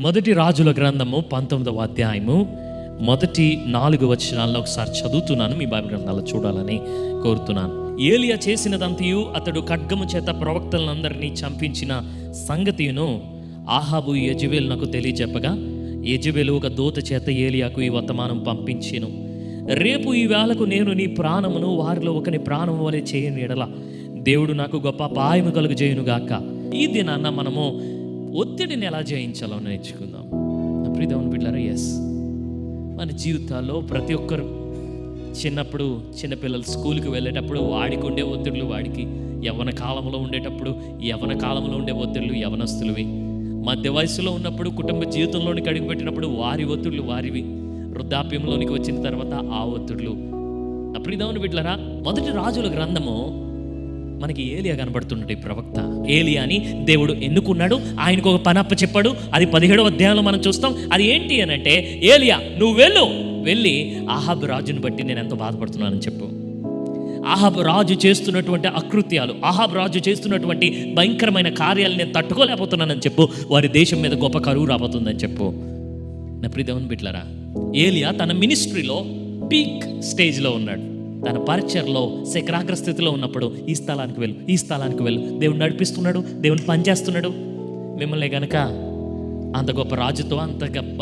మొదటి రాజుల గ్రంథము 19వ అధ్యాయము మొదటి 4 వచనాలను ఒకసారి చదువుతున్నాను. మీ బైబిల్ గ్రంథాల్లో చూడాలని కోరుతున్నాను. ఏలియా చేసినదంతయు అతడు ఖడ్గము చేత ప్రవక్తలందరినీ చంపించిన సంగతియును ఆహాబు యెజెబెలునకు తెలియజెప్పగా యెజెబెలు ఒక దూత చేత ఏలియాకు ఈ వర్తమానం పంపించెను. రేపు ఈ వేళకు నేను నీ ప్రాణమును వారిలో ఒకని ప్రాణం వలె చేయని ఎడల దేవుడు నాకు గొప్ప అపాయము కలుగజేయునుగాక. ఈ దినాన్న మనము ఒత్తిడిని ఎలా జయించాలో నేర్చుకుందాం. ప్రియమైన బిడ్డలారా, ఎస్, మన జీవితాల్లో ప్రతి ఒక్కరు చిన్నప్పుడు చిన్నపిల్లలు స్కూల్కి వెళ్ళేటప్పుడు వాడికి ఉండే ఒత్తిడులు వాడికి, యవ్వన కాలంలో ఉండేటప్పుడు యవ్వన కాలంలో ఉండే ఒత్తిడులు యవ్వనస్తులవి, మధ్య వయసులో ఉన్నప్పుడు కుటుంబ జీవితంలోనికి అడుగుపెట్టినప్పుడు వారి ఒత్తిడులు వారివి, వృద్ధాప్యంలోనికి వచ్చిన తర్వాత ఆ ఒత్తిడులు. ప్రియమైన బిడ్డలారా, మొదటి రాజుల గ్రంథము మనకి ఏలియా కనబడుతున్నాడు. ఈ ప్రవక్త ఏలియాని దేవుడు ఎన్నుకున్నాడు, ఆయనకు ఒక పని అప్ప చెప్పాడు. అది 17వ అధ్యాయంలో మనం చూస్తాం. అది ఏంటి అని అంటే, ఏలియా నువ్వు వెళ్ళి ఆహాబు రాజుని బట్టి నేను ఎంతో బాధపడుతున్నానని చెప్పు. ఆహాబు రాజు చేస్తున్నటువంటి అకృత్యాలు, ఆహాబు రాజు చేస్తున్నటువంటి భయంకరమైన కార్యాలు నేను తట్టుకోలేకపోతున్నానని చెప్పు. వారి దేశం మీద గొప్ప కరువు రాబోతుందని చెప్పు. నా ప్రియమైన బిడ్డలారా, ఏలియా తన మినిస్ట్రీలో పీక్ స్టేజ్లో ఉన్నాడు. తన పరిచర్లో శిఖరాగ్ర స్థితిలో ఉన్నప్పుడు ఈ స్థలానికి వెళ్ళు, దేవుడు నడిపిస్తున్నాడు, దేవుడు పనిచేస్తున్నాడు. మిమ్మల్ని గనక అంత గొప్ప రాజుతో, అంత గొప్ప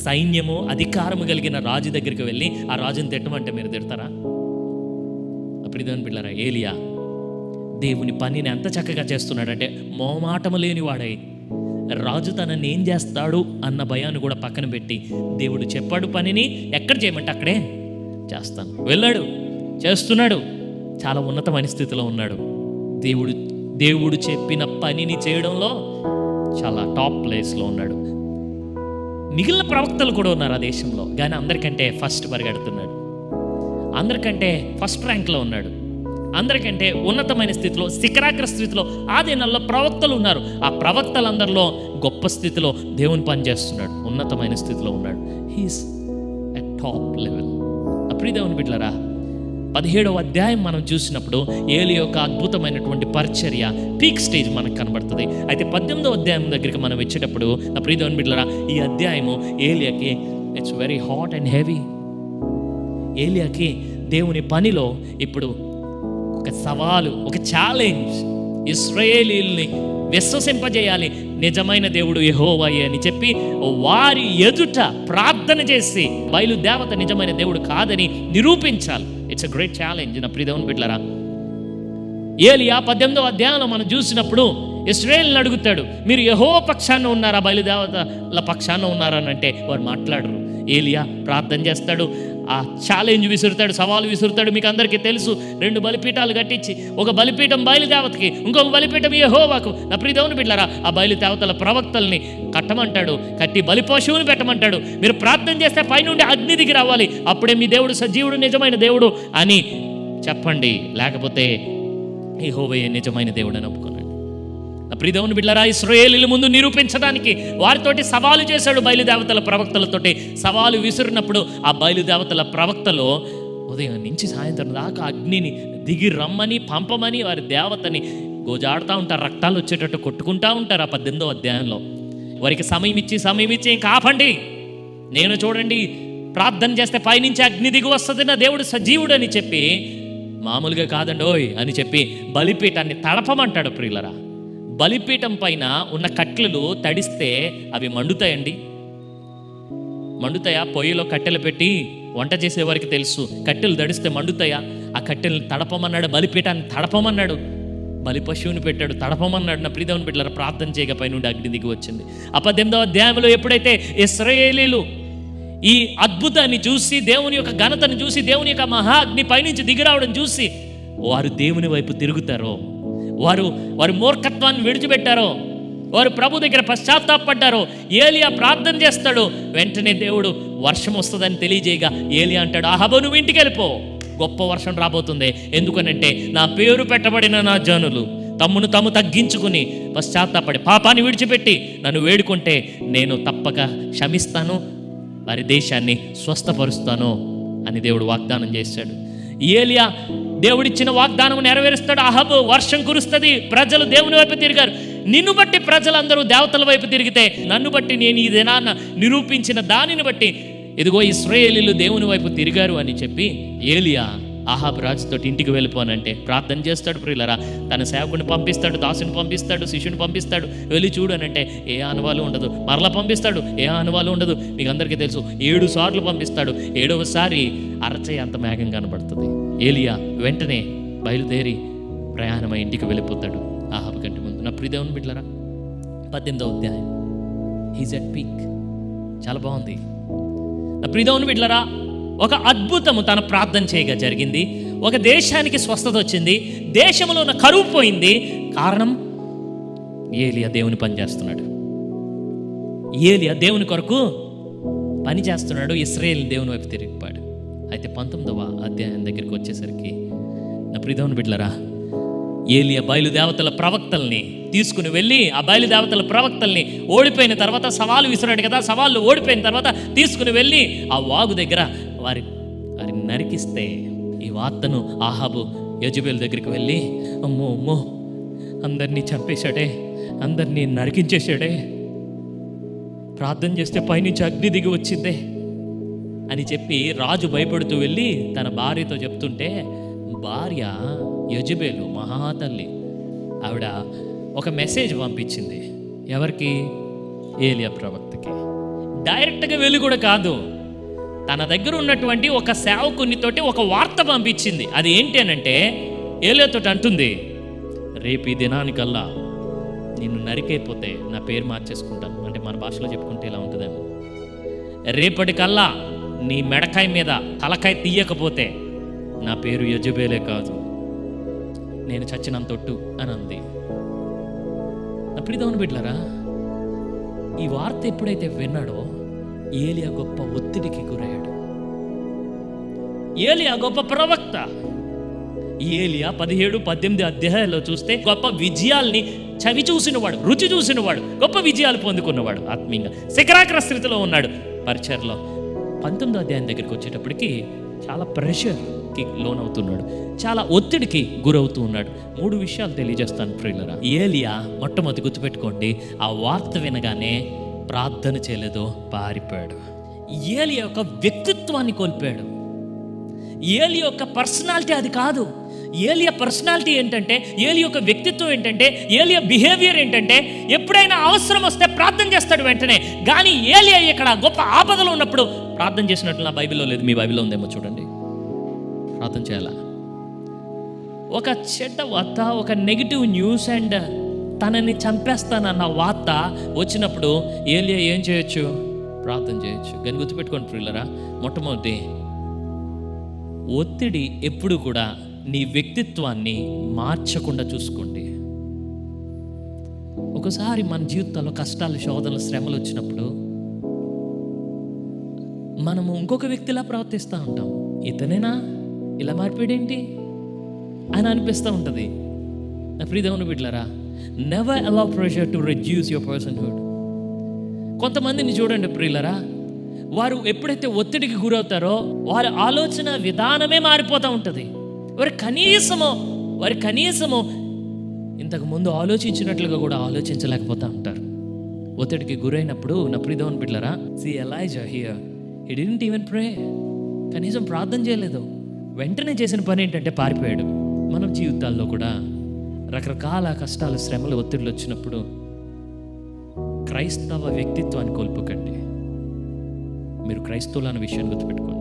సైన్యము అధికారము కలిగిన రాజు దగ్గరికి వెళ్ళి ఆ రాజుని తిట్టమంటే మీరు తిడతారా? అప్పుడు ఇదేమని బిడ్డలారా, ఏలియా దేవుని పనిని ఎంత చక్కగా చేస్తున్నాడంటే మోమాటము లేని వాడై రాజు తనని ఏం చేస్తాడు అన్న భయాన్ని కూడా పక్కన పెట్టి దేవుడు చెప్పాడు పనిని ఎక్కడ చేయమంటే అక్కడే చేస్తాను. వెళ్ళాడు, చేస్తున్నాడు, చాలా ఉన్నతమైన స్థితిలో ఉన్నాడు. దేవుడు చెప్పిన పనిని చేయడంలో చాలా టాప్ ప్లేస్లో ఉన్నాడు. మిగిలిన ప్రవక్తలు కూడా ఉన్నారు ఆ దేశంలో, కానీ అందరికంటే ఫస్ట్ పరిగెడుతున్నాడు, అందరికంటే ఫస్ట్ ర్యాంక్లో ఉన్నాడు, అందరికంటే ఉన్నతమైన స్థితిలో, శిఖరాగ్ర స్థితిలో ఆ దినాల్లో ప్రవక్తలు ఉన్నారు. ఆ ప్రవక్తలందరిలో గొప్ప స్థితిలో దేవుని పని చేస్తున్నాడు, ఉన్నతమైన స్థితిలో ఉన్నాడు. He's at top level. అప్పుడు దేవుని బిడ్డలారా, 17వ అధ్యాయం మనం చూసినప్పుడు ఏలియా యొక్క అద్భుతమైనటువంటి పరిచర్య పీక్ స్టేజ్ మనకు కనబడుతుంది. అయితే 18వ అధ్యాయం దగ్గరికి మనం వచ్చేటప్పుడు నా ప్రియమైన బిడ్డలారా, ఈ అధ్యాయము ఏలియాకి it's very hot and heavy. ఏలియాకి దేవుని పనిలో ఇప్పుడు ఒక సవాలు, ఒక ఛాలెంజ్. ఇశ్రాయేలీయుల్ని విశ్వసింపజేయాలి, నిజమైన దేవుడు యెహోవాయే అని చెప్పి వారి ఎదుట ప్రార్థన చేసి బయలుదేవత నిజమైన దేవుడు కాదని నిరూపించాలి. It's a great challenge. నా ప్రియమైన బిడ్డలారా, ఏలియా 18వ అధ్యాయంలో మనం చూసినప్పుడు ఇశ్రాయేలుని అడుగుతాడు, మీరు యెహోవా పక్షాన ఉన్నారా, బయలుదేవతల పక్షాన ఉన్నారా అని అంటే వారు మాట్లాడరు. ఏలియా ప్రార్థన చేస్తాడు, ఆ ఛాలెంజ్ విసురుతాడు, సవాలు విసురుతాడు. మీకు అందరికీ తెలుసు, 2 బలిపీఠాలు కట్టించి ఒక బలిపీఠం బయలుదేవతకి, ఇంకొక బలిపీఠం యెహోవాకు. నా ప్రియమైన బిడ్డలారా, ఆ బయలుదేవతల ప్రవక్తల్ని కట్టమంటాడు, కట్టి బలి పశువుని పెట్టమంటాడు. మీరు ప్రార్థన చేస్తే పైనుండి అగ్ని దిగి రావాలి, అప్పుడే మీ దేవుడు సజీవుడు, నిజమైన దేవుడు అని చెప్పండి, లేకపోతే యెహోవాయే నిజమైన దేవుడు అని ఒప్పుకున్నాడు. ప్రియమైన బిడ్డలారా, ఇశ్రాయేలీయుల ముందు నిరూపించడానికి వారితోటి సవాలు చేశాడు. బయలుదేవతల ప్రవక్తలతోటి సవాలు విసిరినప్పుడు ఆ బయలుదేవతల ప్రవక్తలు ఉదయం నుంచి సాయంత్రం దాకా అగ్నిని దిగి రమ్మని పంపమని వారి దేవతని గోజాడుతూ ఉంటారు, రక్తాలు వచ్చేటట్టు కొట్టుకుంటూ ఉంటారు. ఆ 18వ అధ్యాయంలో వారికి సమయం ఇచ్చి ఇంకా ఆపండి, నేను చూడండి ప్రార్థన చేస్తే పైనుంచి అగ్ని దిగి వస్తుంది, నా దేవుడు సజీవుడు అని చెప్పి మామూలుగా కాదండి ఓయ్ అని చెప్పి బలిపీఠాన్ని తడపమంటాడు. ప్రియులరా, బలిపీఠం పైన ఉన్న కట్టెలు తడిస్తే అవి మండుతాయండి, మండుతాయా? పొయ్యిలో కట్టెలు పెట్టి వంట చేసేవారికి తెలుసు, కట్టెలు తడిస్తే మండుతాయా? ఆ కట్టెలను తడపమన్నాడు, బలిపీఠాన్ని తడపమన్నాడు, బలి పశువుని పెట్టాడు, తడపమన్నాడు. నా ప్రియమైన బిడ్డలారా, ప్రార్థన చేయక పై నుండి అగ్ని దిగి వచ్చింది. ఆ 18వ అధ్యాయంలో ఎప్పుడైతే ఇశ్రాయేలీయులు ఈ అద్భుతాన్ని చూసి, దేవుని యొక్క ఘనతను చూసి, దేవుని యొక్క మహా అగ్ని పైనుంచి దిగిరావడం చూసి వారు దేవుని వైపు తిరుగుతారో, వారు మూర్ఖత్వాన్ని విడిచిపెట్టారో, వారు ప్రభు దగ్గర పశ్చాత్తాపడ్డారో, ఏలియా ప్రార్థన చేస్తాడు, వెంటనే దేవుడు వర్షం వస్తుందని తెలియజేయగా ఏలియా అంటాడు, ఆహాబు నువ్వు ఇంటికి వెళ్ళిపో, గొప్ప వర్షం రాబోతుంది. ఎందుకనంటే నా పేరు పెట్టబడిన నా జనులు తమ్మును తాము తగ్గించుకుని పశ్చాత్తాపడి పాపాన్ని విడిచిపెట్టి నన్ను వేడుకుంటే నేను తప్పక క్షమిస్తాను, వారి దేశాన్ని స్వస్థపరుస్తాను అని దేవుడు వాగ్దానం చేశాడు. ఏలియా దేవుడిచ్చిన వాగ్దానం నెరవేరుస్తాడు. అహాబు వర్షం కురుస్తుంది, ప్రజలు దేవుని వైపు తిరిగారు. నిన్ను బట్టి ప్రజలందరూ దేవతల వైపు తిరిగితే నన్ను బట్టి నేను ఈ దినాన్న నిరూపించిన దానిని బట్టి ఇదిగో ఇశ్రాయేలీయులు దేవుని వైపు తిరిగారు అని చెప్పి ఏలియా ఆహాబు రాజుతో ఇంటికి వెళ్ళిపోనంటే ప్రార్థన చేస్తాడు ప్రియులరా. తన సేవకుని పంపిస్తాడు, దాసుని పంపిస్తాడు, శిష్యుని పంపిస్తాడు, వెళ్ళి చూడు అని అంటే ఏ ఆనవాలు ఉండదు. మరలా పంపిస్తాడు, ఏ ఆనవాలు ఉండదు. మీకు అందరికీ తెలుసు 7 సార్లు పంపిస్తాడు. 7వసారి అరచేయి అంత మేఘం కనబడుతుంది. ఏలియా వెంటనే బయలుదేరి ప్రయాణమై ఇంటికి వెళ్ళిపోతాడు ఆహాబు కంటి ముందు. నా ప్రియదేవుని బిడ్డలారా, 18వ అధ్యాయం, హీజ్ ఎట్ పీక్. చాలా బాగుంది. నా ప్రియదేవుని బిడ్డలారా, ఒక అద్భుతము తన ప్రార్థన చేయగా జరిగింది. ఒక దేశానికి స్వస్థత వచ్చింది, దేశంలో ఉన్న కరువు పోయింది. కారణం ఏలియా దేవుని పని చేస్తున్నాడు. ఏలియా దేవుని కొరకు పని చేస్తున్నాడు. ఇశ్రాయేలు దేవుని వైపు తిరిగిపోయాడు. అయితే 19వ అధ్యాయం దగ్గరికి వచ్చేసరికి నా ప్రియదేవుని బిడ్డలారా, ఏలియా బయలుదేవతల ప్రవక్తల్ని తీసుకుని వెళ్ళి ఆ బయలుదేవతల ప్రవక్తల్ని ఓడిపోయిన తర్వాత సవాలు విసిరాడు కదా, సవాళ్ళు ఓడిపోయిన తర్వాత తీసుకుని వెళ్ళి ఆ వాగు దగ్గర వారిని నరికిస్తే ఈ వార్తను ఆహాబు యెజెబెల్ దగ్గరికి వెళ్ళి, అమ్మో అమ్మో అందరినీ చంపేశాడే, అందరినీ నరికించేశాడే, ప్రార్థన చేస్తే పైనుంచి అగ్ని దిగి వచ్చిందే అని చెప్పి రాజు భయపడుతూ వెళ్ళి తన భార్యతో చెప్తుంటే, భార్య యెజెబెలు మహాతల్లి ఆవిడ ఒక మెసేజ్ పంపించింది. ఎవరికి? ఏలియా ప్రవక్తకి. డైరెక్ట్గా వెళ్ళి కూడా కాదు, తన దగ్గర ఉన్నటువంటి ఒక సేవకునితోటి ఒక వార్త పంపించింది. అది ఏంటి అని అంటే, ఏలియాతో అంటుంది, రేపు ఈ దినానికల్లా నిన్ను నరికైపోతే నా పేరు మార్చేసుకుంటాను. అంటే మన భాషలో చెప్పుకుంటే ఇలా ఉంటుందేమో, రేపటికల్లా నీ మెడకాయ మీద తలకాయ తీయకపోతే నా పేరు యెజెబెలే కాదు, నేను చచ్చినంతొట్టు అని అంది. నా ప్రియదేవుని బిడ్డలారా, ఈ వార్త ఎప్పుడైతే విన్నాడో ఏలియా గొప్ప ఒత్తిడికి గురయ్యాడు. ఏలియా గొప్ప ప్రవక్త. ఏలియా 17-18 అధ్యాయాల్లో చూస్తే గొప్ప విజయాల్ని చవి చూసినవాడు, రుచి చూసినవాడు, గొప్ప విజయాలు పొందుకున్నవాడు, ఆత్మీయంగా శిఖరాగ్ర స్థితిలో ఉన్నాడు పరిచర్లో. 19వ అధ్యాయం దగ్గరికి వచ్చేటప్పటికి చాలా ప్రెషర్కి లోనవుతున్నాడు, చాలా ఒత్తిడికి గురవుతూ ఉన్నాడు. 3 విషయాలు తెలియజేస్తాను ప్రియులరా. ఏలియా మొట్టమొదటి గుర్తుపెట్టుకోండి, ఆ వార్త వినగానే ప్రార్థన చేయలేదో పారిపోయాడు. ఏలియా యొక్క వ్యక్తిత్వాన్ని కోల్పోయాడు. ఏలియా యొక్క పర్సనాలిటీ అది కాదు. ఏలియా పర్సనాలిటీ ఏంటంటే, ఏలియా యొక్క వ్యక్తిత్వం ఏంటంటే, ఏలియా బిహేవియర్ ఏంటంటే, ఎప్పుడైనా అవసరం వస్తే ప్రార్థన చేస్తాడు వెంటనే. కానీ ఏలియా ఇక్కడ గొప్ప ఆపదలో ఉన్నప్పుడు ప్రార్థన చేసినట్లు నా బైబిల్లో లేదు. మీ బైబిల్లో ఉందేమో చూడండి. ప్రార్థన చేయాలా? ఒక చెడ్డ వార్త, ఒక నెగిటివ్ న్యూస్ అండ్ తనని చంపేస్తానన్న వార్త వచ్చినప్పుడు ఏలియా ఏం చేయొచ్చు? ప్రార్థన చేయొచ్చు. కానీ గుర్తుపెట్టుకోండి ప్రియులరా, మొట్టమొదటి ఒత్తిడి ఎప్పుడు కూడా నీ వ్యక్తిత్వాన్ని మార్చకుండా చూసుకోండి. ఒకసారి మన జీవితంలో కష్టాలు, శోధనలు, శ్రమలు వచ్చినప్పుడు మనము ఇంకొక వ్యక్తిలా ప్రవర్తిస్తూ ఉంటాం. ఇతనేనా ఇలా మారిపోయాడేంటి అని అనిపిస్తూ ఉంటుంది. నా ప్రియదేవుని బిడ్డలారా, never allow pressure to reduce your personhood. కొంతమందిని చూడండి ప్రియులరా, వారు ఎప్పుడైతే ఒత్తిడికి గురవుతారో వారి ఆలోచన విధానమే మారిపోతూ ఉంటుంది. వారి కనీసము ఇంతకు ముందు ఆలోచించినట్లుగా కూడా ఆలోచించలేకపోతూ ఉంటారు ఒత్తిడికి గురైనప్పుడు. నా ప్రియదేవుని బిడ్డలారా, see Elijah here, he didn't even pray. కనీసం ప్రార్థన చేయలేదు. వెంటనే చేసిన పని ఏంటంటే పారిపోయాడు. మన జీవితాల్లో కూడా రకరకాల కష్టాలు, శ్రమలు, ఒత్తిడులు వచ్చినప్పుడు క్రైస్తవ వ్యక్తిత్వాన్ని కోల్పోకండి. మీరు క్రైస్తవులు అన్న విషయాన్ని గుర్తుపెట్టుకోండి.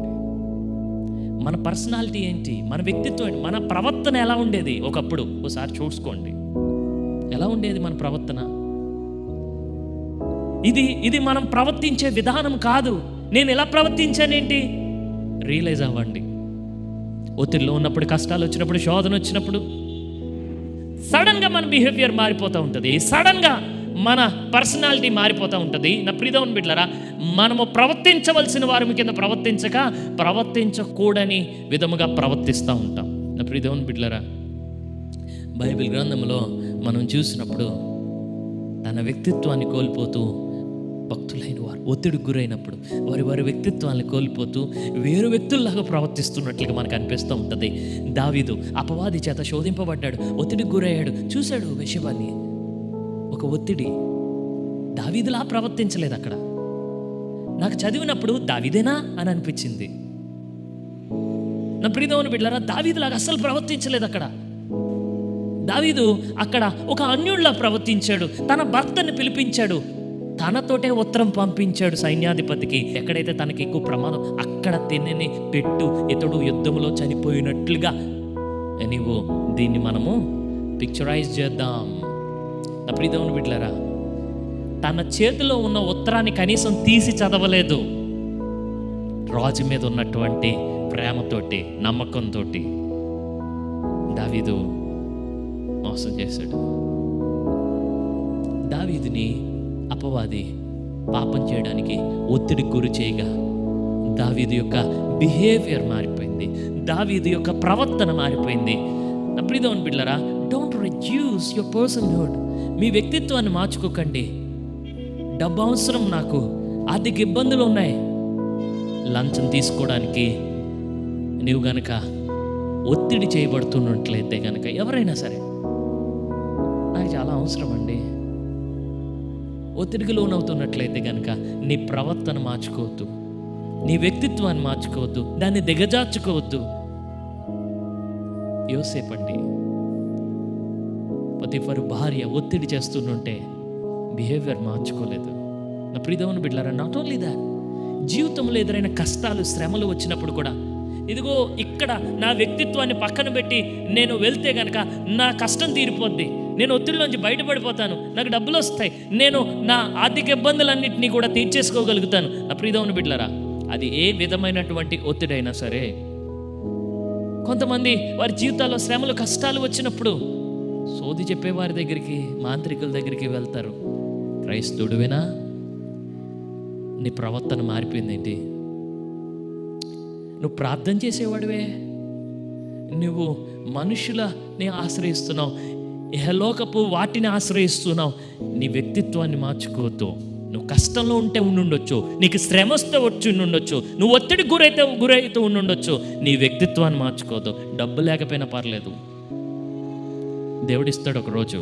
మన పర్సనాలిటీ ఏంటి, మన వ్యక్తిత్వం ఏంటి, మన ప్రవర్తన ఎలా ఉండేది ఒకప్పుడు ఒకసారి చూసుకోండి. ఎలా ఉండేది మన ప్రవర్తన? ఇది మనం ప్రవర్తించే విధానం కాదు. నేను ఎలా ప్రవర్తించానేంటి రియలైజ్ అవ్వండి. ఒత్తిడిలో ఉన్నప్పుడు, కష్టాలు వచ్చినప్పుడు, శోధన వచ్చినప్పుడు సడన్గా మన బిహేవియర్ మారిపోతూ ఉంటుంది. సడన్గా మన పర్సనాలిటీ మారిపోతూ ఉంటుంది. నా ప్రియదేవుని బిడ్డలారా, మనము ప్రవర్తించవలసిన వారి కింద ప్రవర్తించక ప్రవర్తించకూడని విధముగా ప్రవర్తిస్తూ ఉంటాం. నా ప్రియదేవుని బిడ్డలారా, బైబిల్ గ్రంథంలో మనం చూసినప్పుడు తన వ్యక్తిత్వాన్ని కోల్పోతూ భక్తులైన వారు ఒత్తిడికి గురైనప్పుడు వారి వ్యక్తిత్వాన్ని కోల్పోతూ వేరు వ్యక్తుల్లాగా ప్రవర్తిస్తున్నట్లుగా మనకు అనిపిస్తూ ఉంటుంది. దావీదు అపవాది చేత శోధింపబడ్డాడు, ఒత్తిడికి గురయ్యాడు, చూశాడు వేశ్యవాన్ని. ఒక ఒత్తిడి. దావీదులా ప్రవర్తించలేదు అక్కడ. నాకు చదివినప్పుడు దావీదేనా అని అనిపించింది. నా ప్రియమైన బిడ్డలారా, దావీదులాగా అస్సలు ప్రవర్తించలేదు అక్కడ. దావీదు అక్కడ ఒక అన్యుడిలా ప్రవర్తించాడు. తన భర్తని పిలిపించాడు, తనతోటే ఉత్తరం పంపించాడు సైన్యాధిపతికి. ఎక్కడైతే తనకి ఎక్కువ ప్రమాదం అక్కడ తిన్నని పెట్టు, ఇతడు యుద్ధంలో చనిపోయినట్లుగా. నీవు దీన్ని మనము పిక్చరైజ్ చేద్దాం. నా ప్రియమైన బిడ్డలారా, తన చేతిలో ఉన్న ఉత్తరాన్ని కనీసం తీసి చదవలేదు. రాజు మీద ఉన్నటువంటి ప్రేమతోటి, నమ్మకంతో దావీదు మోసం చేశాడు. దావీదుని అపవాది పాపం చేయడానికి ఒత్తిడికి గురి చేయగా దావీదు యొక్క బిహేవియర్ మారిపోయింది, దావీదు యొక్క ప్రవర్తన మారిపోయింది. నా ప్రియమైన బిడ్డలారా, డోంట్ రెడ్యూస్ యువర్ పర్సన్హుడ్. మీ వ్యక్తిత్వాన్ని మార్చుకోకండి. డబ్బు అవసరం, నాకు ఆర్థిక ఇబ్బందులు ఉన్నాయి, లంచం తీసుకోవడానికి నీవు గనక ఒత్తిడి చేయబడుతున్నట్లయితే కనుక, ఎవరైనా సరే నాకు చాలా అవసరం అండి, ఒత్తిడికి లోనవుతున్నట్లయితే కనుక నీ ప్రవర్తన మార్చుకోవద్దు, నీ వ్యక్తిత్వాన్ని మార్చుకోవద్దు, దాన్ని దిగజార్చుకోవద్దు. యోసేపండి, పొతిఫరు భార్య ఒత్తిడి చేస్తుంటే బిహేవియర్ మార్చుకోలేదు. నా ప్రియమైన బిడ్డలారా, నాట్ ఓన్లీ దాట్, జీవితంలో ఎదురైన కష్టాలు, శ్రమలు వచ్చినప్పుడు కూడా, ఇదిగో ఇక్కడ నా వ్యక్తిత్వాన్ని పక్కన పెట్టి నేను వెళ్తే కనుక నా కష్టం తీరిపోద్ది, నేను ఒత్తిడిలోంచి బయటపడిపోతాను, నాకు డబ్బులు వస్తాయి, నేను నా ఆర్థిక ఇబ్బందులన్నింటినీ కూడా తీర్చేసుకోగలుగుతాను. నా ప్రియమైన బిడ్డలారా, అది ఏ విధమైనటువంటి ఒత్తిడైనా సరే, కొంతమంది వారి జీవితాల్లో శ్రమలు, కష్టాలు వచ్చినప్పుడు సోది చెప్పేవారి దగ్గరికి, మాంత్రికుల దగ్గరికి వెళ్తారు. క్రైస్తవుడివేనా? నీ ప్రవర్తన మారిపోయిందేంటి? నువ్వు ప్రార్థన చేసేవాడివే, నువ్వు మనుషులని ఆశ్రయిస్తున్నావు, ఇహలోకపు వాటిని ఆశ్రయిస్తున్నావు. నీ వ్యక్తిత్వాన్ని మార్చుకోవద్దు. నువ్వు కష్టంలో ఉంటే ఉండుండొచ్చు, నీకు శ్రమ వస్తే వచ్చి ఉండుండొచ్చు, నువ్వు ఒత్తిడి గురైతే ఉండుండొచ్చు. నీ వ్యక్తిత్వాన్ని మార్చుకోవద్దు. డబ్బు లేకపోయినా పర్లేదు, దేవుడిస్తాడు ఒకరోజు.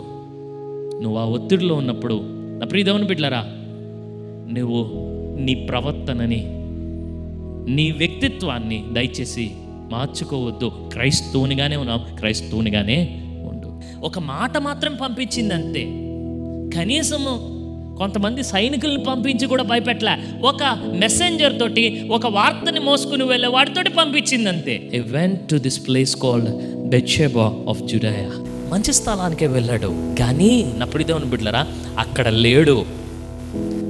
నువ్వు ఆ ఒత్తిడిలో ఉన్నప్పుడు, నా ప్రియమైన బిడ్డలారా, నువ్వు నీ ప్రవర్తనని, నీ వ్యక్తిత్వాన్ని దయచేసి మార్చుకోవద్దు. క్రైస్తవునిగానే ఉన్నావు, క్రైస్తవునిగానే ఉండు. ఒక మాట మాత్రం పంపించింది అంతే. కనీసము కొంతమంది సైనికులను పంపించి కూడా భయపెట్టలే. ఒక మెసెంజర్ తోటి, ఒక వార్తని మోసుకుని వెళ్ళే వాడితోటి పంపించింది అంతే. He went to this place called Bethsheba of Judea. మంచి స్థలానికే వెళ్ళాడు, కానీ నా ప్రియమైన బిడ్డలారా అక్కడ లేడు.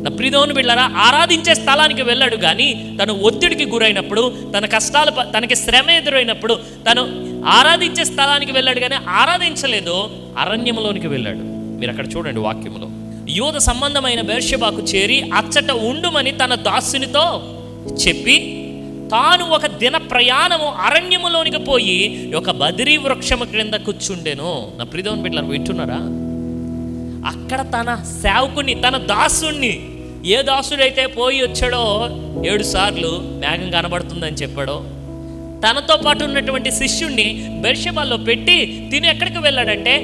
నా ప్రియమైన బిడ్డలారా, ఆరాధించే స్థలానికి వెళ్ళాడు, కానీ తను ఒత్తిడికి గురైనప్పుడు, తన కష్టాలు, తనకి శ్రమ ఎదురైనప్పుడు తను ఆరాధించే స్థలానికి వెళ్ళాడు, కానీ ఆరాధించలేదు, అరణ్యంలోనికి వెళ్ళాడు. మీరు అక్కడ చూడండి వాక్యములో, యూద సంబంధమైన బెర్షెబాకు చేరి అచ్చట ఉండుమని తన దాసునితో చెప్పి తాను ఒక దిన ప్రయాణము అరణ్యములోనికి పోయి ఒక బదిరీ వృక్షము క్రింద కూర్చుండెను. నా ప్రియమైన బిడ్డలారా, వింటున్నారా? అక్కడ తన సేవకుని, తన దాసుణ్ణి, ఏ దాసుడైతే పోయి వచ్చాడో 7 సార్లు మేఘం కనబడుతుందని చెప్పాడో, తనతో పాటు ఉన్నటువంటి శిష్యుణ్ణి బెర్షెబాలో పెట్టి తిని ఎక్కడికి వెళ్ళాడంటే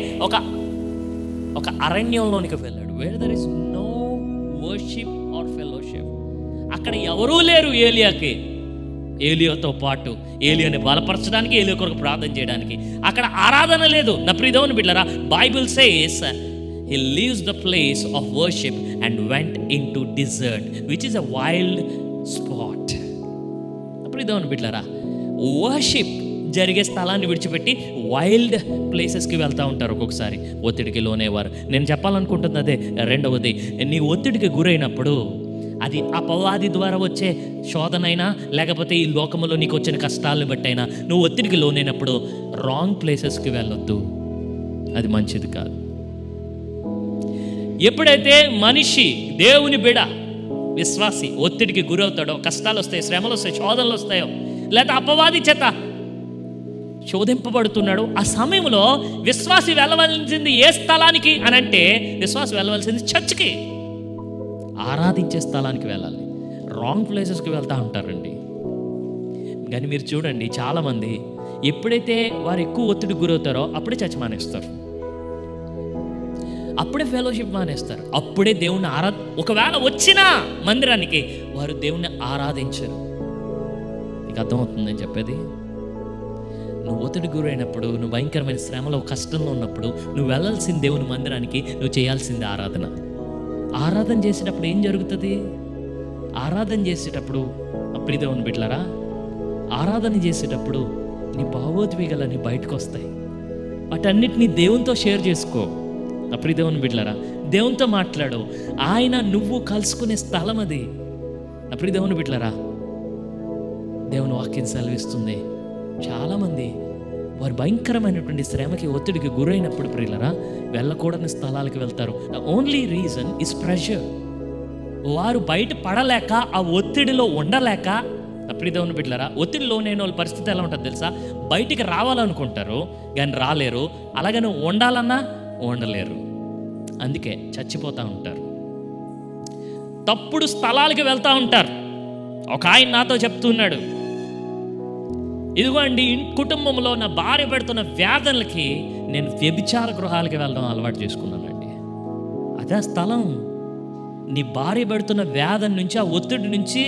ఒక అరణ్యంలోనికి వెళ్ళాడు. Where there is no worship or fellowship. అక్కడ ఎవరూ లేరు ఏలియాకి. ఏలియాతో పాటు ఏలియాని బలపరచడానికి, ఏలియా కొరకు ప్రార్థన చేయడానికి అక్కడ ఆరాధన లేదు. నా ప్రియమైన బిడ్డలారా, Bible says he leaves the place of worship and went into desert, which is a wild spot. నా ప్రియమైన బిడ్డలారా, వర్షిప్ జరిగే స్థలాన్ని విడిచిపెట్టి వైల్డ్ ప్లేసెస్కి వెళ్తూ ఉంటారు ఒక్కొక్కసారి, ఒత్తిడికి లోనేవారు. నేను చెప్పాలనుకుంటుంది అదే. రెండవది, నీ ఒత్తిడికి గురైనప్పుడు, అది అపవాది ద్వారా వచ్చే శోధనైనా, లేకపోతే ఈ లోకములో నీకు వచ్చిన కష్టాలను బట్టైనా, నువ్వు ఒత్తిడికి లోనైనప్పుడు రాంగ్ ప్లేసెస్కి వెళ్ళొద్దు, అది మంచిది కాదు. ఎప్పుడైతే మనిషి, దేవుని బిడ, విశ్వాసి ఒత్తిడికి గురవుతాడో, కష్టాలు వస్తాయి, శ్రమలు వస్తాయి, శోధనలు వస్తాయో, లేదా అపవాది చేత శోధింపబడుతున్నాడు, ఆ సమయంలో విశ్వాసి వెళ్ళవలసింది ఏ స్థలానికి అని అంటే, విశ్వాసి వెళ్ళవలసింది చర్చ్కి, ఆరాధించే స్థలానికి వెళ్ళాలి. రాంగ్ ప్లేసెస్కి వెళ్తూ ఉంటారండి. కానీ మీరు చూడండి, చాలామంది ఎప్పుడైతే వారు ఎక్కువ ఒత్తిడికి గురవుతారో అప్పుడే చర్చ్ మానేస్తారు. అప్పుడే ఫెలోషిప్ మానేస్తారు, అప్పుడే దేవుణ్ణి ఒకవేళ వచ్చినా మందిరానికి వారు దేవుణ్ణి ఆరాధించరు. నీకు అర్థమవుతుందని చెప్పేది? నువ్వు ఒత్తిడి గురైనప్పుడు, నువ్వు భయంకరమైన శ్రమలో కష్టంలో ఉన్నప్పుడు నువ్వు వెళ్ళాల్సిన దేవుని మందిరానికి, నువ్వు చేయాల్సింది ఆరాధన. ఆరాధన చేసేటప్పుడు ఏం జరుగుతుంది? ఆరాధన చేసేటప్పుడు ప్రియ దేవుని బిడ్డలారా, ఆరాధన చేసేటప్పుడు నీ భావోద్వేగాలన్నీ బయటకు వస్తాయి. వాటన్నిటినీ దేవునితో షేర్ చేసుకో. ప్రియ దేవుని బిడ్డలారా, దేవునితో మాట్లాడు. ఆయన నువ్వు కలుసుకునే స్థలం అది. ప్రియ దేవుని బిడ్డలారా, దేవుని వాక్యం సెలవిస్తుంది, చాలామంది వారు భయంకరమైనటువంటి శ్రమకి, ఒత్తిడికి గురైనప్పుడు ప్రియులరా వెళ్ళకూడని స్థలాలకు వెళ్తారు. The only reason is pressure. వారు బయట పడలేక, ఆ ఒత్తిడిలో ఉండలేక. ప్రియ దేవుని బిడ్డలారా, ఒత్తిడిలో నేను వాళ్ళ పరిస్థితి ఎలా ఉంటుంది తెలుసా? బయటికి రావాలనుకుంటారు కానీ రాలేరు, అలాగని ఉండాలన్నా ఉండలేరు. అందుకే చచ్చిపోతూ ఉంటారు, తప్పుడు స్థలాలకి వెళ్తూ ఉంటారు. ఒక ఆయన నాతో చెప్తున్నాడు, ఇదిగో అండి కుటుంబంలో నా భార్య పెడుతున్న వేదనలకి నేను వ్యభిచార గృహాలకి వెళ్ళడం అలవాటు చేసుకున్నానండి. అదే స్థలం. నీ భార్య పెడుతున్న వేదన నుంచి, ఆ ఒత్తిడి నుంచి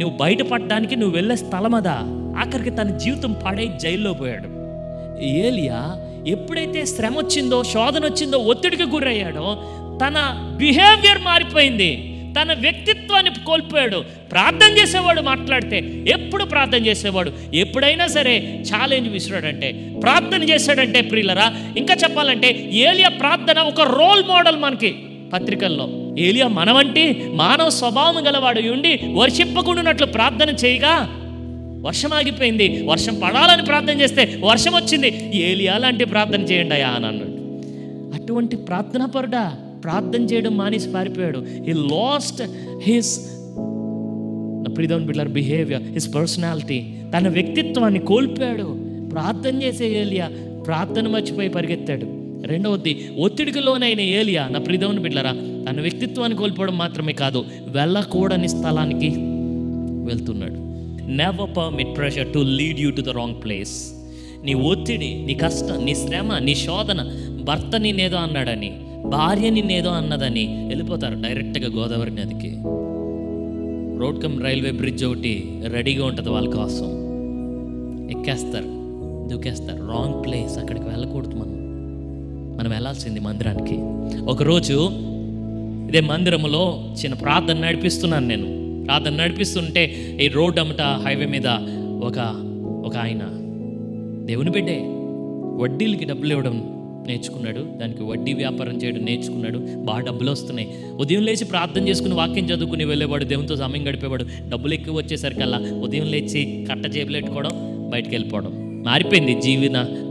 నువ్వు బయటపడడానికి నువ్వు వెళ్ళే స్థలం అదా. ఆఖరికి తన జీవితం పాడై జైల్లో పోయాడు. ఏలియా ఎప్పుడైతే శ్రమ వచ్చిందో, శోధన వచ్చిందో, ఒత్తిడికి గురయ్యాడో తన బిహేవియర్ మారిపోయింది, తన వ్యక్తిత్వాన్ని కోల్పోయాడు. ప్రార్థన చేసేవాడు, మాట్లాడితే ఎప్పుడు ప్రార్థన చేసేవాడు, ఎప్పుడైనా సరే ఛాలెంజ్ విసిరాడంటే, ప్రార్థన చేశాడంటే ప్రియులరా, ఇంకా చెప్పాలంటే ఏలియా ప్రార్థన ఒక రోల్ మోడల్ మనకి పత్రికల్లో. ఏలియా మనవంటి మానవ స్వభావం గలవాడు ఉండి వర్షింపకుండానట్లు ప్రార్థన చేయగా వర్షం ఆగిపోయింది. వర్షం పడాలని ప్రార్థన చేస్తే వర్షం వచ్చింది. ఏలియా లాంటి ప్రార్థన చేయండి అయ్యా అని అన్నాడు. అటువంటి ప్రార్థనాపరుడా ప్రార్థన చేయడం మానేసి పారిపోయాడు. He lost his behaviour, his personality, తన వ్యక్తిత్వాన్ని కోల్పోయాడు. ప్రార్థన చేసే ఏలియా ప్రార్థన మర్చిపోయి పరిగెత్తాడు. రెండవది, ఒత్తిడికి లోనైన ఏలియా నా ప్రియదేవుని బిడ్డలారా తన వ్యక్తిత్వాన్ని కోల్పోవడం మాత్రమే కాదు, వెళ్ళకూడని స్థలానికి వెళ్తున్నాడు. Never permit pressure to lead you to the wrong place. నీ ఒత్తిడి, నీ కష్టం, నీ శ్రమ, నీ శోధన, భర్త నిన్నేదో అన్నాడని, భార్య నిన్నేదో అన్నదని వెళ్ళిపోతారు డైరెక్ట్గా గోదావరి నదికి. రోడ్ కమ్ రైల్వే బ్రిడ్జ్ ఒకటి రెడీగా ఉంటుంది వాళ్ళ కోసం, ఎక్కేస్తారు, దూకేస్తారు. రాంగ్ ప్లేస్, అక్కడికి వెళ్ళకూడదు. మనం వెళ్ళాల్సింది మందిరానికి. ఒకరోజు ఇదే మందిరంలో చిన్న ప్రార్థన నడిపిస్తున్నాను నేను. ప్రార్థన నడిపిస్తుంటే ఈ రోడ్ అమ్మట హైవే మీద ఒక ఆయన దేవుని బిడ్డే వడ్డీలకి డబ్బులు ఇవ్వడం నేర్చుకున్నాడు, దానికి వడ్డీ వ్యాపారం చేయడం నేర్చుకున్నాడు. బాగా డబ్బులు వస్తున్నాయి. ఉదయం లేచి ప్రార్థన చేసుకుని వాక్యం చదువుకుని వెళ్ళేవాడు, దేవునితో సమయం గడిపేవాడు. డబ్బులు ఎక్కువ వచ్చేసరికల్లా ఉదయం లేచి కట్ట జేబులెట్టుకోవడం, బయటకు వెళ్ళిపోవడం. మారిపోయింది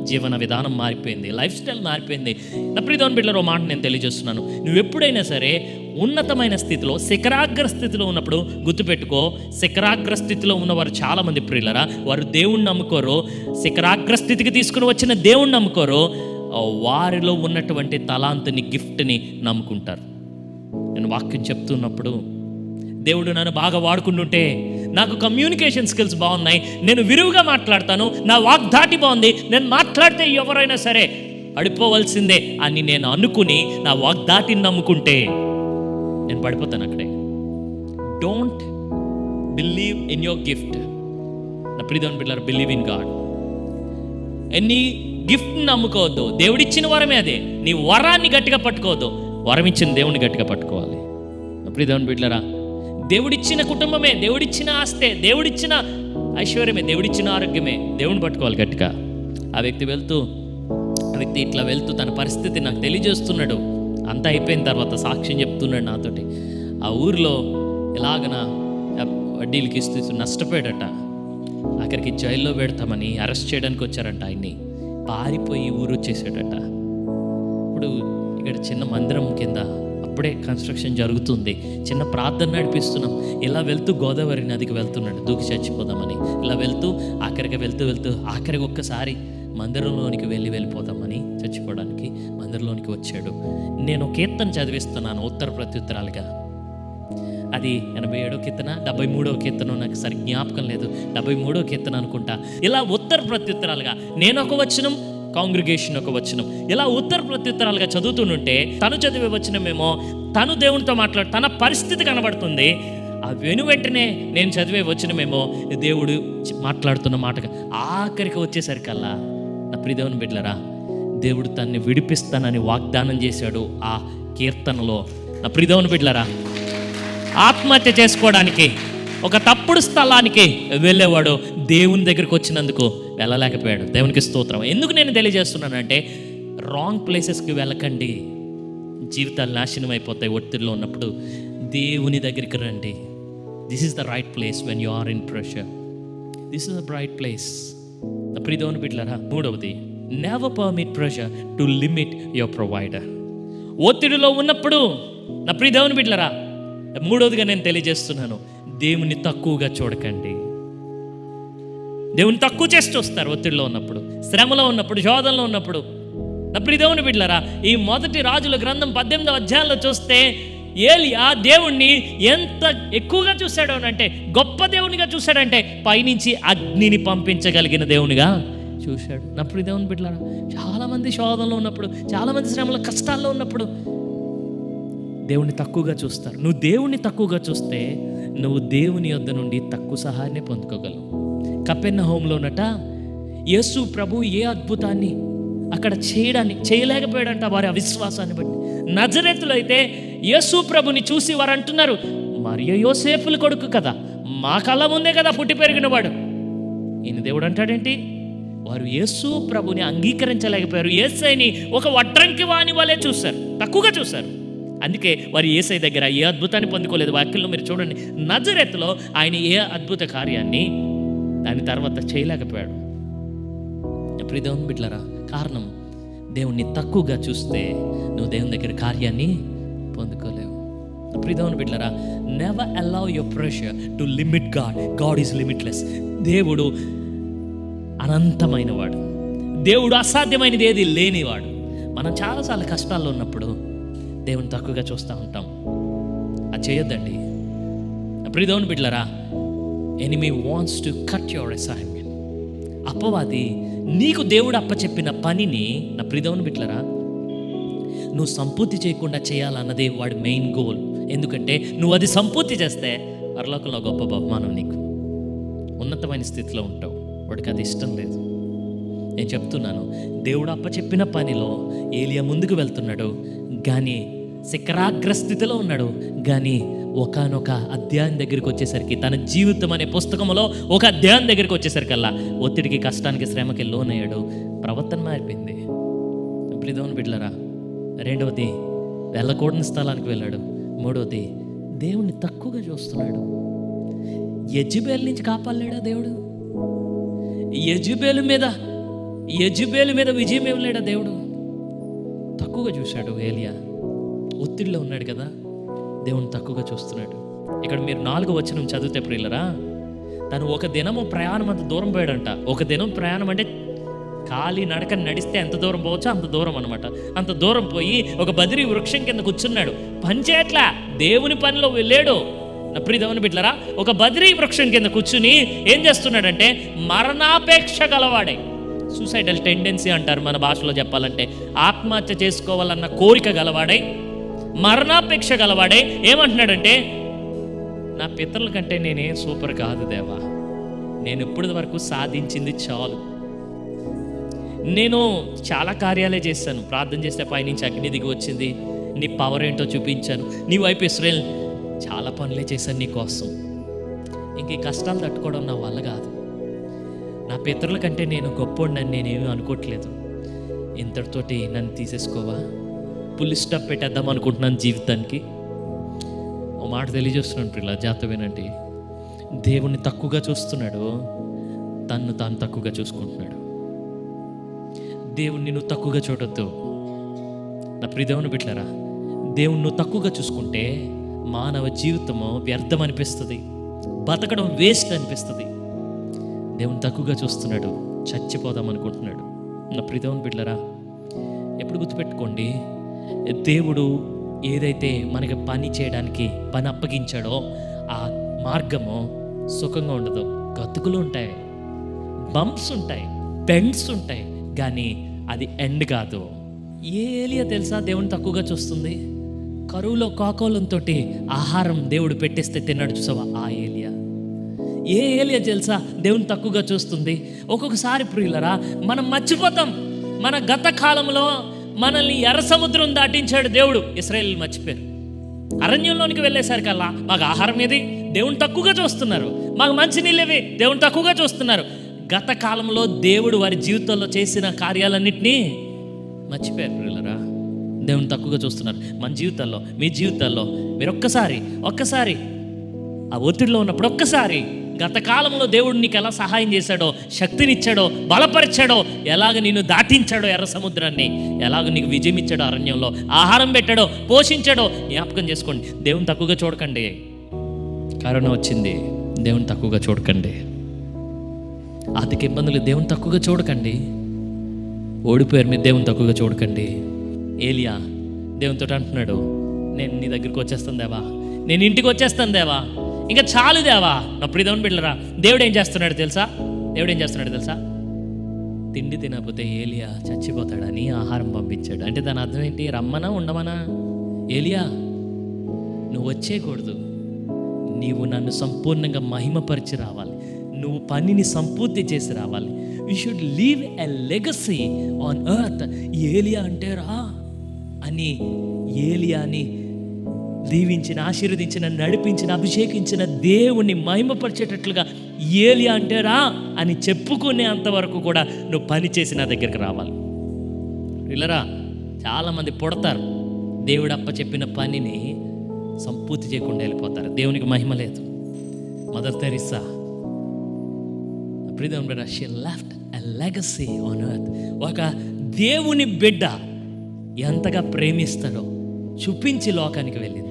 జీవన విధానం, మారిపోయింది లైఫ్ స్టైల్, మారిపోయింది. నా ప్రియదేవుని బిడ్డలారా, మాట నేను తెలియజేస్తున్నాను, నువ్వు ఎప్పుడైనా సరే ఉన్నతమైన స్థితిలో, శిఖరాగ్ర స్థితిలో ఉన్నప్పుడు గుర్తుపెట్టుకో, శిఖరాగ్ర స్థితిలో ఉన్నవారు చాలామంది ప్రియులరా, వారు దేవుణ్ణి నమ్ముకోరు. శిఖరాగ్ర స్థితికి తీసుకుని వచ్చిన దేవుణ్ణి నమ్ముకోరు, వారిలో ఉన్నటువంటి తలాంతుని, గిఫ్ట్ని నమ్ముకుంటారు. నేను వాక్యం చెప్తున్నప్పుడు దేవుడు నన్ను బాగా వాడుకుంటుంటే, నాకు కమ్యూనికేషన్ స్కిల్స్ బాగున్నాయి, నేను విరివిగా మాట్లాడతాను, నా వాగ్దాటి బాగుంది, నేను మాట్లాడితే ఎవరైనా సరే పడిపోవలసిందే అని నేను అనుకుని నా వాగ్దాటిని నమ్ముకుంటే నేను పడిపోతాను అక్కడే. Don't believe in your gift. నా ప్రియదేవుని బిడ్డలారా, బిలీవ్ ఇన్ గాడ్. ఎన్ని గిఫ్ట్ని నమ్ముకోవద్దు, దేవుడిచ్చిన వరమే అదే. నీ వరాన్ని గట్టిగా పట్టుకోవద్దు, వరం ఇచ్చిన దేవుడిని గట్టిగా పట్టుకోవాలి. నా ప్రియదేవుని బిడ్డలారా, దేవుడిచ్చిన కుటుంబమే, దేవుడిచ్చిన ఆస్తే, దేవుడిచ్చిన ఐశ్వర్యమే, దేవుడిచ్చిన ఆరోగ్యమే, దేవుని పట్టుకోవాలి గట్టిగా. ఆ వ్యక్తి ఇట్లా వెళ్తూ తన పరిస్థితి నాకు తెలియజేస్తున్నాడు. అంతా అయిపోయిన తర్వాత సాక్ష్యం చెప్తున్నాడు నాతోటి. ఆ ఊరిలో ఎలాగన వడ్డీలకి ఇస్తూ నష్టపోయాడట. అక్కడికి జైల్లో పెడతామని అరెస్ట్ చేయడానికి వచ్చారంట. ఆయన్ని పారిపోయి ఊరు వచ్చేసాడట. ఇప్పుడు ఇక్కడ చిన్న మందిరం కింద అప్పుడే కన్స్ట్రక్షన్ జరుగుతుంది, చిన్న ప్రార్థన నడిపిస్తున్నాం. ఇలా వెళ్తూ గోదావరి నదికి వెళ్తున్నాడు, దూకి చచ్చిపోదామని. ఇలా వెళ్తూ ఆఖరికి ఒక్కసారి మందిరంలోనికి వెళ్ళిపోదామని, చచ్చిపోవడానికి మందిరంలోనికి వచ్చాడు. నేను కీర్తన చదివిస్తున్నాను ఉత్తర ప్రత్యుత్తరాలుగా. అది 87వ కీర్తన, 73వ కీర్తన, నాకు సరి జ్ఞాపకం లేదు, 73వ కీర్తన అనుకుంటా. ఇలా ఉత్తర ప్రత్యుత్తరాలుగా నేను ఒక వచనం, కాంగ్రిగేషన్ ఒక వచనం. ఇలా ఉత్తర ప్రత్యుత్తరాలుగా చదువుతుంటే తను చదివే వచనమేమో తను దేవునితో తన పరిస్థితి కనబడుతుంది. ఆ వెంటనే నేను చదివే వచనమేమో దేవుడు మాట్లాడుతున్న మాటగా ఆఖరికి వచ్చేసరికల్లా, నా ప్రియ దేవుని బిడ్డలారా, దేవుడు తన్ని విడిపిస్తానని వాగ్దానం చేశాడు ఆ కీర్తనలో. నా ప్రియ దేవుని బిడ్డలారా, ఆత్మహత్య చేసుకోవడానికి ఒక తప్పుడు స్థలానికి వెళ్ళేవాడు దేవుని దగ్గరికి వచ్చినందుకు వెళ్ళలేకపోయాడు. దేవునికి స్తోత్రం. ఎందుకు నేను తెలియజేస్తున్నానంటే, రాంగ్ ప్లేసెస్కి వెళ్ళకండి, జీవితాలు నాశనం అయిపోతాయి. ఒత్తిడిలో ఉన్నప్పుడు దేవుని దగ్గరికి రండి. This is the right place when you are in pressure. This is the right place. నా ప్రియ దేవుని బిడ్డలారా, మూడవది, never permit pressure to limit your provider. ఒత్తిడిలో ఉన్నప్పుడు నా ప్రియ దేవుని బిడ్డలారా, మూడవదిగా నేను తెలియజేస్తున్నాను, దేవుని తక్కువగా చూడకండి. దేవుని తక్కువ చేసి చూస్తారు ఒత్తిడిలో ఉన్నప్పుడు, శ్రమలో ఉన్నప్పుడు, శోధనలో ఉన్నప్పుడు. నా ప్రియ దేవుని బిడ్డలారా, ఈ మొదటి రాజుల గ్రంథం 18వ అధ్యాయంలో చూస్తే ఏలియా దేవుణ్ణి ఎంత ఎక్కువగా చూశాడు అంటే, గొప్ప దేవునిగా చూశాడంటే, పైనుంచి అగ్నిని పంపించగలిగిన దేవునిగా చూశాడు. నా ప్రియ దేవుని బిడ్డలారా, చాలామంది శోధనలో ఉన్నప్పుడు, చాలామంది శ్రమలో కష్టాల్లో ఉన్నప్పుడు దేవుణ్ణి తక్కువగా చూస్తారు. నువ్వు దేవుణ్ణి తక్కువగా చూస్తే నువ్వు దేవుని యొద్ద నుండి తక్కువ సహాయాన్ని పొందుకోగలవు. కపెర్నహూములోనట యేసు ప్రభు ఏ అద్భుతాన్ని అక్కడ చేయలేకపోయాడంట వారి అవిశ్వాసాన్ని బట్టి. నజరేతులో అయితే యేసు ప్రభుని చూసి వారు అంటున్నారు, మరియ యోసేపుల కొడుకు కదా, మా కళ్ళ ముందే కదా పుట్టి పెరిగిన వాడు. ఈయన దేవుడు అంటాడేంటి? వారు యేసు ప్రభుని అంగీకరించలేకపోయారు. యేసయ్యని ఒక వడ్రంకి వాని వాళ్ళే చూశారు, తక్కువగా చూశారు. అందుకే వారు యేసయ్య దగ్గర ఏ అద్భుతాన్ని పొందుకోలేదు. వాక్యంలో మీరు చూడండి, నజరేతులో ఆయన ఏ అద్భుత కార్యాన్ని దాని తర్వాత చేయలేకపోయాడు. ప్రియ దేవుని బిడ్డలారా, కారణం దేవుణ్ణి తక్కువగా చూస్తే నువ్వు దేవుని దగ్గర కార్యాన్ని పొందుకోలేవు. ప్రియ దేవుని బిడ్డలారా, never allow your pressure to limit God. God is limitless. దేవుడు అనంతమైన వాడు. దేవుడు అసాధ్యమైనది ఏది లేనివాడు. మనం చాలాసార్లు కష్టాల్లో ఉన్నప్పుడు దేవుని తక్కువగా చూస్తూ ఉంటాం. అది చేయొద్దండి. ప్రియ దేవుని బిడ్డలారా, enemy wants to cut your assignment. అపవాది నీకు దేవుడు అప్పచెప్పిన పనిని, నా ప్రియ దేవుని బిడ్డలారా, నువ్వు సంపూర్తి చేయకుండా చేయాలన్నదే వాడి మెయిన్ గోల్. ఎందుకంటే నువ్వు అది సంపూర్తి చేస్తే పరలోకంలో గొప్ప బహుమానం, నీకు ఉన్నతమైన స్థితిలో ఉంటావు. వాడికి అది ఇష్టం లేదు. నేను చెప్తున్నాను, దేవుడు అప్పచెప్పిన పనిలో ఏలియా ముందుకు వెళ్తున్నాడు, కానీ శిఖరాగ్రస్థితిలో ఉన్నాడు. కానీ ఒకానొక అధ్యాయం దగ్గరికి వచ్చేసరికి, తన జీవితం అనే పుస్తకంలో ఒక అధ్యాయం దగ్గరికి వచ్చేసరికల్లా ఒత్తిడికి, కష్టానికి, శ్రమకి లోనయ్యాడు. ప్రవర్తన మారిపోయింది. ప్రియ దేవుని బిడ్డలారా, రెండవది వెళ్ళకూడని స్థలానికి వెళ్ళాడు. మూడవది దేవుణ్ణి తక్కువగా చూస్తున్నాడు. యెజబెల్ నుంచి కాపాడలేడా దేవుడు? యెజబెల్ మీద విజయం ఇవ్వలేడా దేవుడు? తక్కువగా చూశాడు ఏలియా. ఒత్తిడిలో ఉన్నాడు కదా, దేవుని తక్కువగా చూస్తున్నాడు. ఇక్కడ మీరు 4వ వచనం చదివితే ప్రియులరా, తను ఒక దినము ప్రయాణం అంత దూరం పోయాడంట. ఒక దినం ప్రయాణం అంటే ఖాళీ నడక నడిస్తే ఎంత దూరం పోవచ్చో అంత దూరం అనమాట. అంత దూరం పోయి ఒక బదిరి వృక్షం కింద కూర్చున్నాడు. పని చేయట్లా, దేవుని పనిలో వెళ్ళాడు. నా ప్రియ దేవుని బిడ్డలారా, ఒక బదిరి వృక్షం కింద కూర్చుని ఏం చేస్తున్నాడంటే, మరణాపేక్ష గలవాడే, సూసైడల్ టెండెన్సీ అంటారు మన భాషలో చెప్పాలంటే, ఆత్మహత్య చేసుకోవాలన్న కోరిక గలవాడై, మరణాపేక్ష గలవాడే ఏమంటున్నాడంటే, నా పితరుల కంటే నేనే సూపర్ కాదు దేవా, నేను ఇప్పటి వరకు సాధించింది చాలు. నేను చాలా కార్యాలే చేశాను, ప్రార్థన చేస్తే పైనుంచి అగ్ని దిగి వచ్చింది, నీ పవర్ ఏంటో చూపించాను, నీ వైపు ఇశ్రాయేల్ చాలా పనులే చేశాను నీ కోసం. ఇంక ఈ కష్టాలు తట్టుకోవడం నా వల్ల కాదు. నా పితరుల కంటే నేను గొప్పోడినని నేనేమీ అనుకోవట్లేదు. ఇంతటితోటి నన్ను తీసేసుకోవా, పులి స్టాప్ పెట్టేద్దాం అనుకుంటున్నాను జీవితానికి. ఓ మాట తెలియజేస్తున్నాను ప్రియుల, జాగ్రత్త వినండి. దేవుణ్ణి తక్కువగా చూస్తున్నాడు, తన్ను తాను తక్కువగా చూసుకుంటున్నాడు. దేవుణ్ణి నువ్వు తక్కువగా చూడొద్దు. నా ప్రియ దేవుని బిడ్డలారా, దేవుణ్ణి నువ్వు తక్కువగా చూసుకుంటే మానవ జీవితము వ్యర్థం అనిపిస్తుంది, బతకడం వేస్ట్ అనిపిస్తుంది. దేవుని తక్కువగా చూస్తున్నాడు, చచ్చిపోదాం అనుకుంటున్నాడు. నా ప్రియ దేవుని బిడ్డలారా, ఎప్పుడు గుర్తుపెట్టుకోండి, దేవుడు ఏదైతే మనకి పని చేయడానికి పని అప్పగించాడో ఆ మార్గము సుఖంగా ఉండదు. గతుకులు ఉంటాయి, బంప్స్ ఉంటాయి, బెండ్స్ ఉంటాయి, కానీ అది ఎండ్ కాదు. ఏ ఏలియా తెలుసా దేవుని తక్కువగా చూస్తుంది? కరువులో కాకోలంతో ఆహారం దేవుడు పెట్టేస్తే తిన్నాడు చూసావా, ఆ ఏలియా. ఏ ఏలియా తెలుసా దేవుని తక్కువగా చూస్తుంది? ఒక్కొక్కసారి ప్రియులరా మనం మర్చిపోతాం. మన గత కాలంలో మనల్ని ఎర్ర సముద్రం దాటించాడు దేవుడు. ఇశ్రాయేలు మర్చిపోయారు. అరణ్యంలోనికి వెళ్ళేసరికల్లా మాకు ఆహారం ఏది, దేవుని తక్కువగా చూస్తున్నారు. మాకు మంచి నీళ్ళేవి, దేవుని తక్కువగా చూస్తున్నారు. గత కాలంలో దేవుడు వారి జీవితంలో చేసిన కార్యాలన్నింటినీ మర్చిపోయారు ప్రియులరా. దేవుని తక్కువగా చూస్తున్నారు. మన జీవితాల్లో, మీ జీవితాల్లో మీరు ఒక్కసారి ఆ ఒత్తిడిలో ఉన్నప్పుడు ఒక్కసారి గత కాలంలో దేవుడు నీకు ఎలా సహాయం చేశాడో, శక్తినిచ్చాడో, బలపరిచాడో, ఎలాగ నిన్ను దాటించాడో ఎర్ర సముద్రాన్ని, ఎలాగ నీకు విజయం ఇచ్చాడో, అరణ్యంలో ఆహారం పెట్టాడో, పోషించాడో జ్ఞాపకం చేసుకోండి. దేవుని తక్కువగా చూడకండి. కరోనా వచ్చింది, దేవుని తక్కువగా చూడకండి. ఆర్థిక ఇబ్బందులు దేవుని తక్కువగా చూడకండి. ఓడిపోయారు మీరు, దేవుని తక్కువగా చూడకండి. ఏలియా దేవునితో అంటున్నాడు, నేను నీ దగ్గరికి వచ్చేస్తాను దేవా, నేను ఇంటికి వచ్చేస్తాను దేవా, ఇంకా చాలు దేవా. నా ప్రియమైన బిడ్డలారా, దేవుడు ఏం చేస్తున్నాడు తెలుసా? తిండి తినకపోతే ఏలియా చచ్చిపోతాడని ఆహారం పంపించాడు. అంటే దాని అర్థం ఏంటి? రమ్మనా ఉండమనా? ఏలియా నువ్వు వచ్చేయకూడదు, నీవు నన్ను సంపూర్ణంగా మహిమపరిచి రావాలి, నువ్వు పనిని సంపూర్తి చేసి రావాలి. You should leave a legacy on earth. ఏలియా అంటే రా అని ఏలియాని దీవించిన, ఆశీర్వదించిన, నడిపించిన, అభిషేకించిన దేవుణ్ణి మహిమపరిచేటట్లుగా ఏలియా అంటే రా అని చెప్పుకునే అంతవరకు కూడా నువ్వు పని చేసి నా దగ్గరికి రావాలి. ఇల్లరా చాలామంది పుడతారు, దేవుడు అప్ప చెప్పిన పనిని సంపూర్తి చేయకుండా వెళ్ళిపోతారు. దేవునికి మహిమ లేదు. Mother Teresa she left a legacy on earth. ఒక దేవుని బిడ్డ ఎంతగా ప్రేమిస్తాడో చూపించి లోకానికి వెళ్ళింది.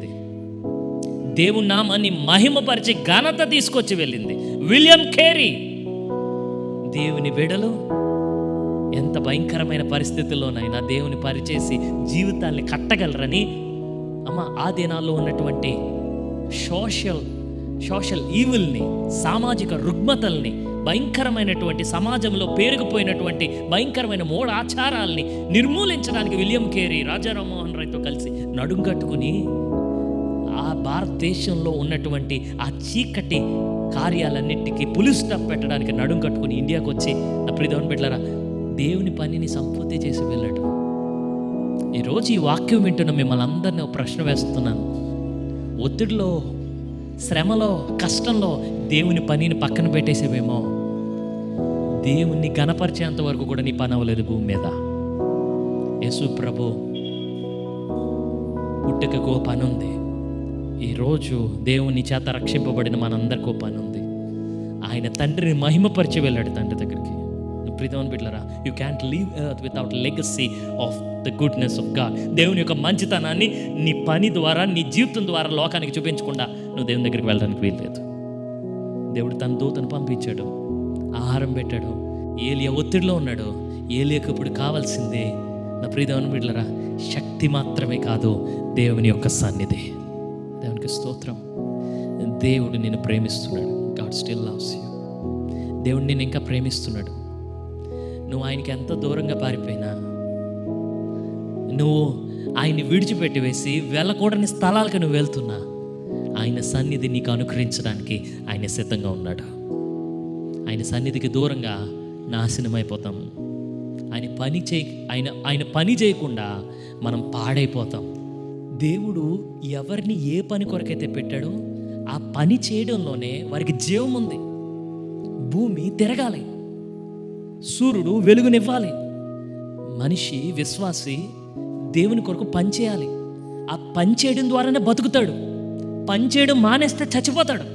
దేవుని నామాన్ని మహిమపరిచి ఘనత తీసుకొచ్చి వెళ్ళింది. విలియం కేరీ, దేవుని బిడ్డలు ఎంత భయంకరమైన పరిస్థితుల్లోనైనా దేవుని పరిచేసి జీవితాన్ని కట్టగలరని ఆ దినాల్లో ఉన్నటువంటి సోషల్ ఈవిల్ని, సామాజిక రుగ్మతల్ని, భయంకరమైనటువంటి సమాజంలో పేరుకుపోయినటువంటి భయంకరమైన మూఢ ఆచారాల్ని నిర్మూలించడానికి విలియం కేరీ రాజా రామ్మోహన్ రాయ్తో కలిసి నడుంకట్టుకుని ఆ భారతదేశంలో ఉన్నటువంటి ఆ చీకటి కార్యాలన్నిటికీ పులి స్టాప్ పెట్టడానికి నడుం కట్టుకుని ఇండియాకు వచ్చి నా ప్రియమైన బిడ్డలారా దేవుని పనిని సంపూర్తి చేసి వెళ్ళాడు. ఈరోజు ఈ వాక్యం వింటున్న మిమ్మల్ని అందరినీ ఒక ప్రశ్న వేస్తున్నాను. ఒత్తిడిలో, శ్రమలో, కష్టంలో దేవుని పనిని పక్కన పెట్టేసేవేమో. దేవుణ్ణి ఘనపరిచేంత వరకు కూడా నీ పని అవ్వలేదు భూమి మీద. యేసు ప్రభు పుట్టుకకు పని ఉంది. ఈరోజు దేవుని చేత రక్షింపబడిన మనందరికీ పని ఉంది. ఆయన తండ్రిని మహిమపరిచి వెళ్ళాడు తండ్రి దగ్గరికి. ప్రియమైన బిడ్డలారా, you can't leave earth without legacy of the goodness of God. దేవుని యొక్క మంచితనాన్ని నీ పని ద్వారా, నీ జీవితం ద్వారా లోకానికి చూపించకుండా నువ్వు దేవుని దగ్గరికి వెళ్ళడానికి వీల్లేదు. దేవుడు తన దూతను పంపించాడు, ఆహారం పెట్టాడు. ఏలియా ఒత్తిడిలో ఉన్నాడు. ఏలియాకు ఇప్పుడు కావాల్సిందే నా ప్రియమైన బిడ్డలారా శక్తి మాత్రమే కాదు, దేవుని యొక్క సన్నిధి. దేవునికి స్తోత్రం. దేవుడు నిన్ను ప్రేమిస్తున్నాడు. God still loves you. దేవుడు నిన్ను ఇంకా ప్రేమిస్తున్నాడు. నువ్వు ఆయనకి ఎంత దూరంగా పారిపోయినా, నువ్వు ఆయన్ని విడిచిపెట్టి వేసి వెళ్ళకూడని స్థలాలకు నువ్వు వెళ్తున్నా, ఆయన సన్నిధి నీకు అనుగ్రహించడానికి ఆయన సిద్ధంగా ఉన్నాడు. ఆయన సన్నిధికి దూరంగా నాశనమైపోతాం. ఆయన పని చేయకుండా మనం పాడైపోతాం. దేవుడు ఎవరిని ఏ పని కొరకైతే పెట్టాడో ఆ పని చేయడంలోనే వారికి జీవం ఉంది. భూమి తిరగాలి, సూర్యుడు వెలుగునివ్వాలి, మనిషి విశ్వాసి దేవుని కొరకు పని చేయాలి. ఆ పని చేయడం ద్వారానే బతుకుతాడు. పని చేయడం మానేస్తే చచ్చిపోతాడు.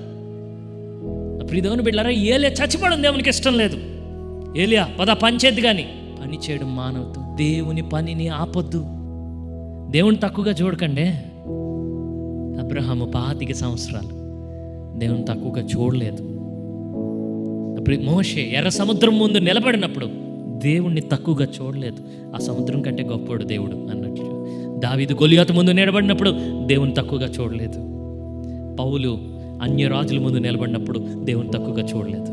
ప్రియమైన బిడ్డలారా, ఏలియా చచ్చిపోవడం దేవునికి ఇష్టం లేదు. ఏలియా పద పని చేద్దు, కానీ పని చేయడం మానవద్దు. దేవుని పనిని ఆపొద్దు. దేవుని తక్కువగా చూడకండి. అబ్రహాము 25 సంవత్సరాలు దేవుని తక్కువగా చూడలేదు. మోషే ఎర్ర సముద్రం ముందు నిలబడినప్పుడు దేవుణ్ణి తక్కువగా చూడలేదు. ఆ సముద్రం కంటే గొప్పవాడు దేవుడు అన్నట్లు. దావీదు గొలియాతు ముందు నిలబడినప్పుడు దేవుని తక్కువగా చూడలేదు. పౌలు అన్య రాజుల ముందు నిలబడినప్పుడు దేవుని తక్కువగా చూడలేదు.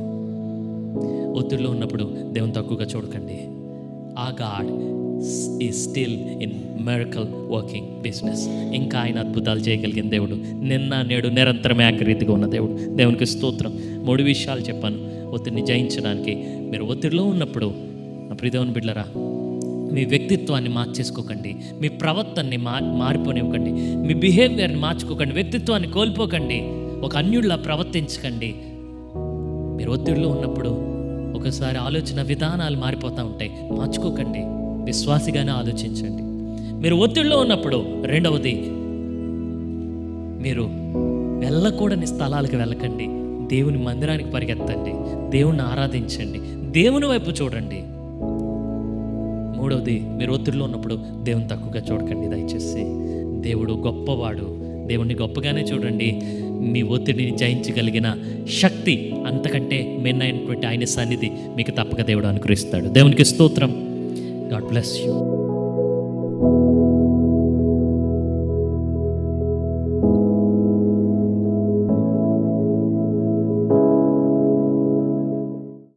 ఒత్తిడిలో ఉన్నప్పుడు దేవుని తక్కువగా చూడకండి. ఆ గాడ్ ఈ still in miracle working business. ఇంకా ఆయన అద్భుతాలు చేయగలిగిన దేవుడు, నిన్న నేడు నిరంతరం ఏకరీతిగా ఉన్న దేవుడు. దేవునికి స్తోత్రం. 3 విషయాలు చెప్పాను ఒత్తిడిని జయించడానికి. మీరు ఒత్తిడిలో ఉన్నప్పుడు నా ప్రియదేవుని బిడ్డలారా, మీ వ్యక్తిత్వాన్ని మార్చేసుకోకండి, మీ ప్రవర్తనని మారిపోనివ్వకండి, మీ బిహేవియర్ని మార్చుకోకండి, వ్యక్తిత్వాన్ని కోల్పోకండి, ఒక అన్యుడిలా ప్రవర్తించకండి. మీరు ఒత్తిడిలో ఉన్నప్పుడు ఒకసారి ఆలోచన విధానాలు మారిపోతూ ఉంటాయి, మార్చుకోకండి, విశ్వాసిగానే ఆలోచించండి. మీరు ఒత్తిడిలో ఉన్నప్పుడు రెండవది, మీరు వెళ్ళకూడని స్థలాలకు వెళ్ళకండి, దేవుని మందిరానికి పరిగెత్తండి, దేవుణ్ణి ఆరాధించండి, దేవుని వైపు చూడండి. మూడవది, మీరు ఒత్తిడిలో ఉన్నప్పుడు దేవుని తక్కువగా చూడకండి. దయచేసి దేవుడు గొప్పవాడు, దేవుణ్ణి గొప్పగానే చూడండి. మీ ఒత్తిడిని జయించగలిగిన శక్తి, అంతకంటే మెన్నైనటువంటి ఆయన సన్నిధి మీకు తప్పక దేవుడు అనుగ్రహిస్తాడు. దేవునికి స్తోత్రం. God bless you.